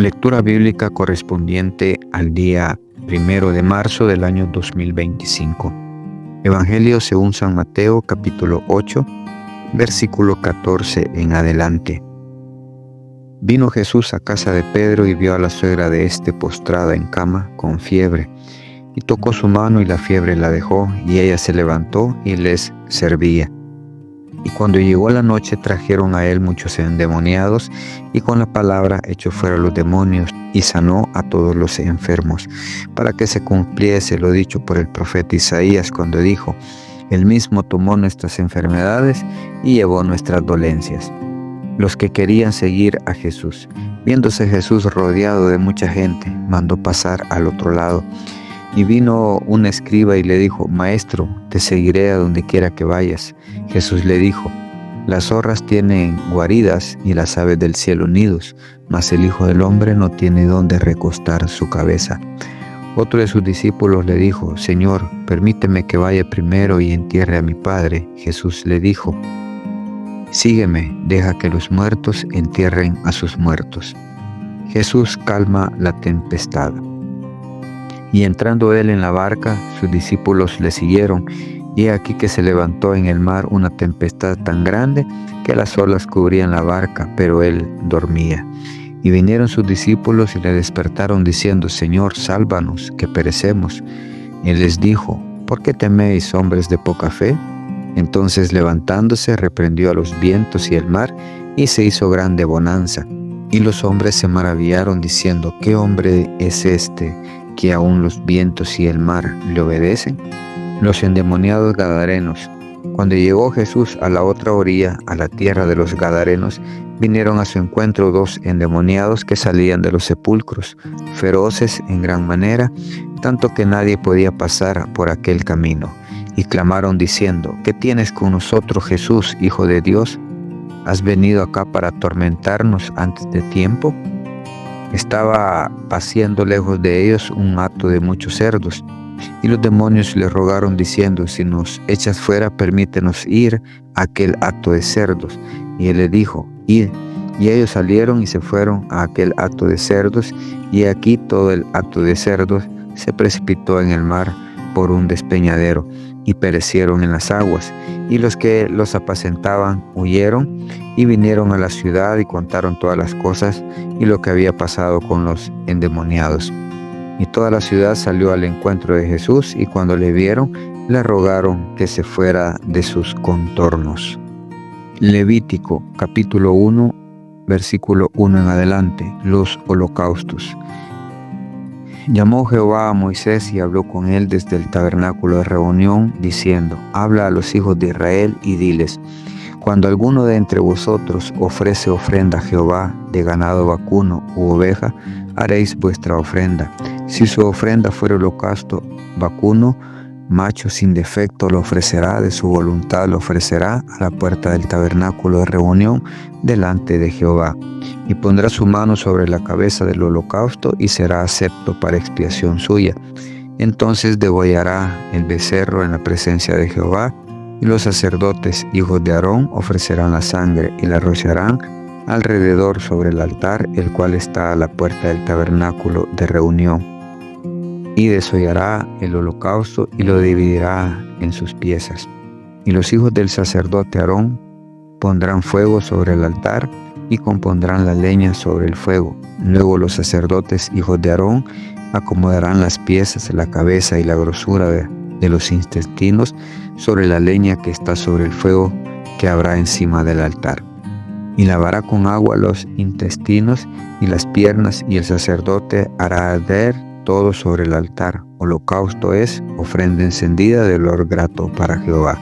Lectura bíblica correspondiente al día 1 de marzo del año 2025. Evangelio según San Mateo, capítulo 8, versículo 14 en adelante. Vino Jesús a casa de Pedro y vio a la suegra de éste postrada en cama con fiebre, y tocó su mano y la fiebre la dejó, y ella se levantó y les servía. Y cuando llegó la noche trajeron a él muchos endemoniados, y con la palabra echó fuera los demonios y sanó a todos los enfermos, para que se cumpliese lo dicho por el profeta Isaías cuando dijo: Él mismo tomó nuestras enfermedades y llevó nuestras dolencias. Los que querían seguir a Jesús, viéndose Jesús rodeado de mucha gente, mandó pasar al otro lado. Y vino un escriba y le dijo: Maestro, te seguiré a donde quiera que vayas. Jesús le dijo: Las zorras tienen guaridas y las aves del cielo nidos, mas el Hijo del Hombre no tiene dónde recostar su cabeza. Otro de sus discípulos le dijo: Señor, permíteme que vaya primero y entierre a mi Padre. Jesús le dijo: Sígueme, deja que los muertos entierren a sus muertos. Jesús calma la tempestad. Y entrando él en la barca, sus discípulos le siguieron, y aquí que se levantó en el mar una tempestad tan grande que las olas cubrían la barca, pero él dormía. Y vinieron sus discípulos y le despertaron diciendo: Señor, sálvanos, que perecemos. Y él les dijo: ¿Por qué teméis, hombres de poca fe? Entonces levantándose reprendió a los vientos y el mar, y se hizo grande bonanza. Y los hombres se maravillaron diciendo: ¿Qué hombre es este, que aún los vientos y el mar le obedecen? Los endemoniados gadarenos. Cuando llegó Jesús a la otra orilla, a la tierra de los gadarenos, vinieron a su encuentro dos endemoniados que salían de los sepulcros, feroces en gran manera, tanto que nadie podía pasar por aquel camino. Y clamaron diciendo: ¿Qué tienes con nosotros, Jesús, Hijo de Dios? ¿Has venido acá para atormentarnos antes de tiempo? Estaba paciendo lejos de ellos un hato de muchos cerdos, y los demonios le rogaron diciendo: Si nos echas fuera, permítenos ir a aquel hato de cerdos. Y él le dijo: Id. Y ellos salieron y se fueron a aquel hato de cerdos, y aquí todo el hato de cerdos se precipitó en el mar por un despeñadero, y perecieron en las aguas. Y los que los apacentaban huyeron, y vinieron a la ciudad y contaron todas las cosas y lo que había pasado con los endemoniados. Y toda la ciudad salió al encuentro de Jesús, y cuando le vieron, le rogaron que se fuera de sus contornos. Levítico, capítulo 1, versículo 1 en adelante. Los holocaustos. Llamó Jehová a Moisés y habló con él desde el tabernáculo de reunión, diciendo: Habla a los hijos de Israel y diles: Cuando alguno de entre vosotros ofrece ofrenda a Jehová de ganado vacuno u oveja, haréis vuestra ofrenda. Si su ofrenda fuera holocausto vacuno, macho sin defecto, lo ofrecerá, de su voluntad lo ofrecerá a la puerta del tabernáculo de reunión delante de Jehová. Y pondrá su mano sobre la cabeza del holocausto y será acepto para expiación suya. Entonces degollará el becerro en la presencia de Jehová, y los sacerdotes, hijos de Aarón, ofrecerán la sangre y la rociarán alrededor sobre el altar, el cual está a la puerta del tabernáculo de reunión. Y desollará el holocausto y lo dividirá en sus piezas. Y los hijos del sacerdote Aarón pondrán fuego sobre el altar y compondrán la leña sobre el fuego. Luego los sacerdotes, hijos de Aarón, acomodarán las piezas, la cabeza y la grosura de los intestinos sobre la leña que está sobre el fuego que habrá encima del altar. Y lavará con agua los intestinos y las piernas, y el sacerdote hará arder todo sobre el altar. Holocausto es ofrenda encendida de olor grato para Jehová.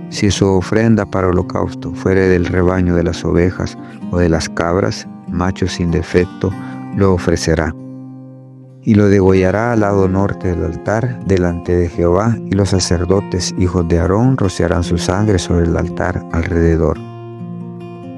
Si su ofrenda para holocausto fuere del rebaño de las ovejas o de las cabras, macho sin defecto, lo ofrecerá. Y lo degollará al lado norte del altar, delante de Jehová, y los sacerdotes, hijos de Aarón, rociarán su sangre sobre el altar alrededor.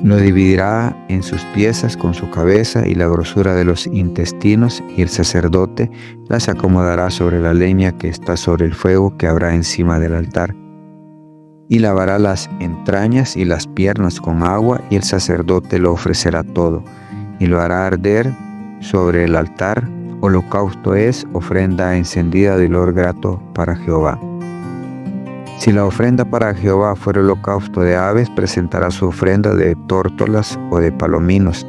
Lo dividirá en sus piezas con su cabeza y la grosura de los intestinos, y el sacerdote las acomodará sobre la leña que está sobre el fuego que habrá encima del altar. Y lavará las entrañas y las piernas con agua, y el sacerdote lo ofrecerá todo, y lo hará arder sobre el altar. Holocausto es ofrenda encendida de olor grato para Jehová. Si la ofrenda para Jehová fuera holocausto de aves, presentará su ofrenda de tórtolas o de palominos,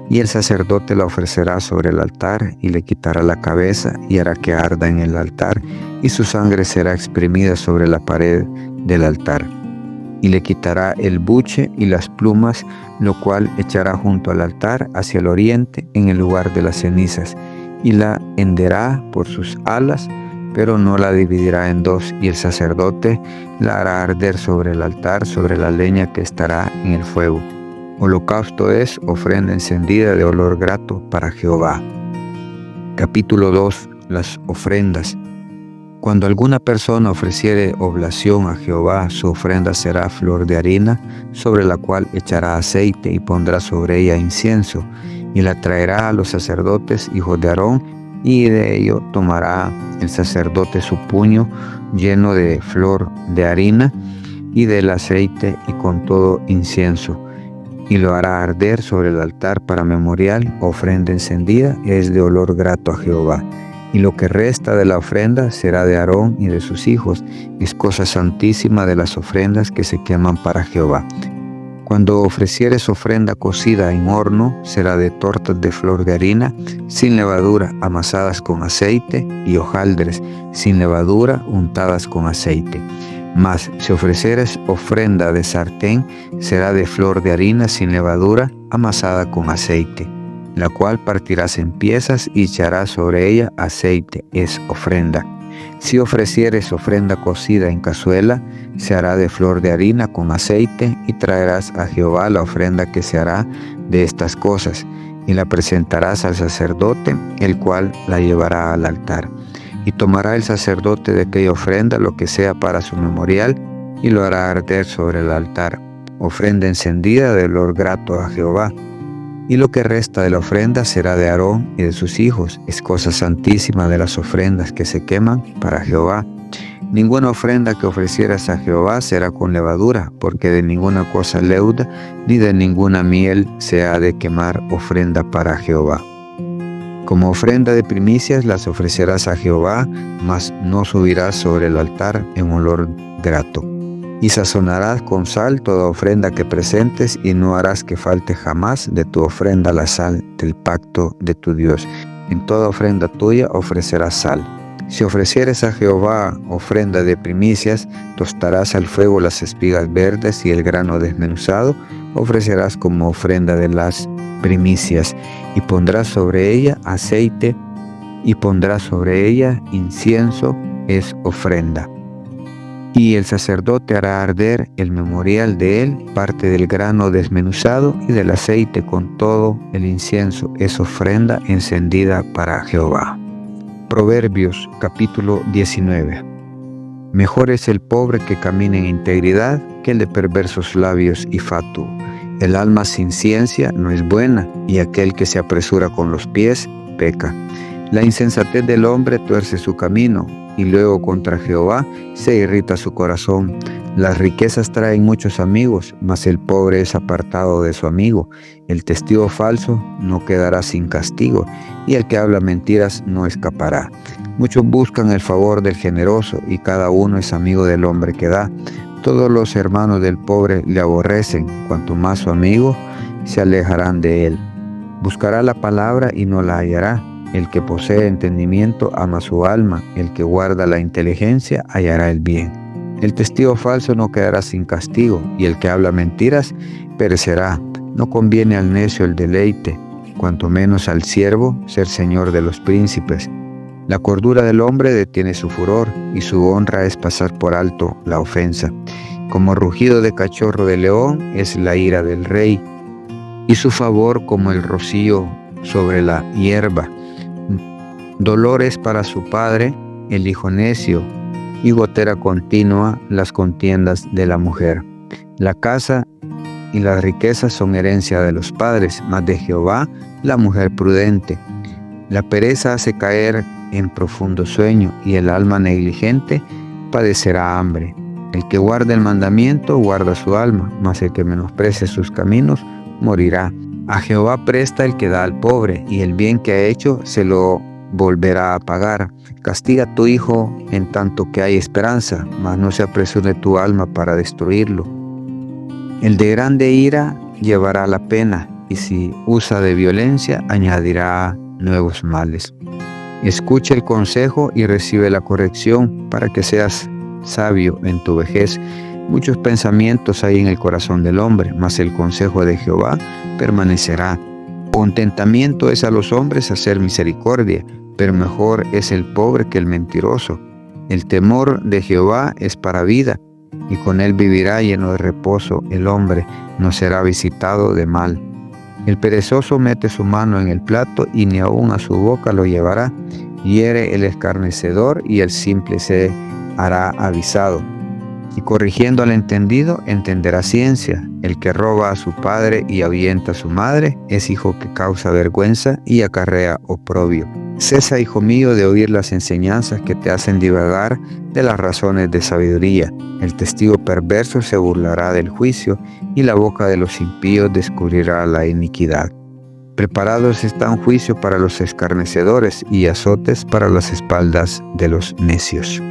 y el sacerdote la ofrecerá sobre el altar, y le quitará la cabeza, y hará que arda en el altar, y su sangre será exprimida sobre la pared del altar. Y le quitará el buche y las plumas, lo cual echará junto al altar hacia el oriente, en el lugar de las cenizas, y la henderá por sus alas, pero no la dividirá en dos, y el sacerdote la hará arder sobre el altar, sobre la leña que estará en el fuego. Holocausto es ofrenda encendida de olor grato para Jehová. Capítulo 2. Las ofrendas. Cuando alguna persona ofreciere oblación a Jehová, su ofrenda será flor de harina, sobre la cual echará aceite y pondrá sobre ella incienso, y la traerá a los sacerdotes, hijos de Aarón, y de ello tomará el sacerdote su puño lleno de flor de harina y del aceite y con todo incienso, y lo hará arder sobre el altar para memorial, ofrenda encendida, es de olor grato a Jehová. Y lo que resta de la ofrenda será de Aarón y de sus hijos, es cosa santísima de las ofrendas que se queman para Jehová. Cuando ofrecieres ofrenda cocida en horno, será de tortas de flor de harina, sin levadura, amasadas con aceite, y hojaldres, sin levadura, untadas con aceite. Mas si ofrecieres ofrenda de sartén, será de flor de harina sin levadura, amasada con aceite, la cual partirás en piezas y echarás sobre ella aceite, es ofrenda. Si ofrecieres ofrenda cocida en cazuela, se hará de flor de harina con aceite, y traerás a Jehová la ofrenda que se hará de estas cosas, y la presentarás al sacerdote, el cual la llevará al altar. Y tomará el sacerdote de aquella ofrenda lo que sea para su memorial, y lo hará arder sobre el altar, ofrenda encendida de olor grato a Jehová. Y lo que resta de la ofrenda será de Aarón y de sus hijos, es cosa santísima de las ofrendas que se queman para Jehová. Ninguna ofrenda que ofrecieras a Jehová será con levadura, porque de ninguna cosa leuda, ni de ninguna miel se ha de quemar ofrenda para Jehová. Como ofrenda de primicias las ofrecerás a Jehová, mas no subirás sobre el altar en olor grato. Y sazonarás con sal toda ofrenda que presentes, y no harás que falte jamás de tu ofrenda la sal del pacto de tu Dios. En toda ofrenda tuya ofrecerás sal. Si ofrecieres a Jehová ofrenda de primicias, tostarás al fuego las espigas verdes y el grano desmenuzado, ofrecerás como ofrenda de las primicias, y pondrás sobre ella aceite, y pondrás sobre ella incienso, es ofrenda. Y el sacerdote hará arder el memorial de él, parte del grano desmenuzado y del aceite con todo el incienso, es ofrenda encendida para Jehová. Proverbios capítulo 19. Mejor es el pobre que camina en integridad que el de perversos labios y fatuo. El alma sin ciencia no es buena, y aquel que se apresura con los pies peca. La insensatez del hombre tuerce su camino, y luego contra Jehová se irrita su corazón. Las riquezas traen muchos amigos, mas el pobre es apartado de su amigo. El testigo falso no quedará sin castigo, y el que habla mentiras no escapará. Muchos buscan el favor del generoso, y cada uno es amigo del hombre que da. Todos los hermanos del pobre le aborrecen, cuanto más su amigo se alejarán de él. Buscará la palabra y no la hallará. El que posee entendimiento ama su alma, el que guarda la inteligencia hallará el bien. El testigo falso no quedará sin castigo, y el que habla mentiras perecerá. No conviene al necio el deleite, cuanto menos al siervo ser señor de los príncipes. La cordura del hombre detiene su furor, y su honra es pasar por alto la ofensa. Como rugido de cachorro de león es la ira del rey, y su favor como el rocío sobre la hierba. Dolor es para su padre el hijo necio, y gotera continua las contiendas de la mujer. La casa y las riquezas son herencia de los padres, mas de Jehová la mujer prudente. La pereza hace caer en profundo sueño, y el alma negligente padecerá hambre. El que guarda el mandamiento guarda su alma, mas el que menosprecia sus caminos morirá. A Jehová presta el que da al pobre, y el bien que ha hecho se lo volverá a pagar. Castiga a tu hijo en tanto que hay esperanza, mas no se apresure tu alma para destruirlo. El de grande ira llevará la pena, y si usa de violencia, añadirá nuevos males. Escucha el consejo y recibe la corrección para que seas sabio en tu vejez. Muchos pensamientos hay en el corazón del hombre, mas el consejo de Jehová permanecerá. Contentamiento es a los hombres hacer misericordia, pero mejor es el pobre que el mentiroso. El temor de Jehová es para vida, y con él vivirá lleno de reposo el hombre, no será visitado de mal. El perezoso mete su mano en el plato y ni aun a su boca lo llevará. Hiere el escarnecedor y el simple se hará avisado. Y corrigiendo al entendido, entenderá ciencia. El que roba a su padre y ahuyenta a su madre es hijo que causa vergüenza y acarrea oprobio. Cesa, hijo mío, de oír las enseñanzas que te hacen divagar de las razones de sabiduría. El testigo perverso se burlará del juicio, y la boca de los impíos descubrirá la iniquidad. Preparados están juicio para los escarnecedores y azotes para las espaldas de los necios.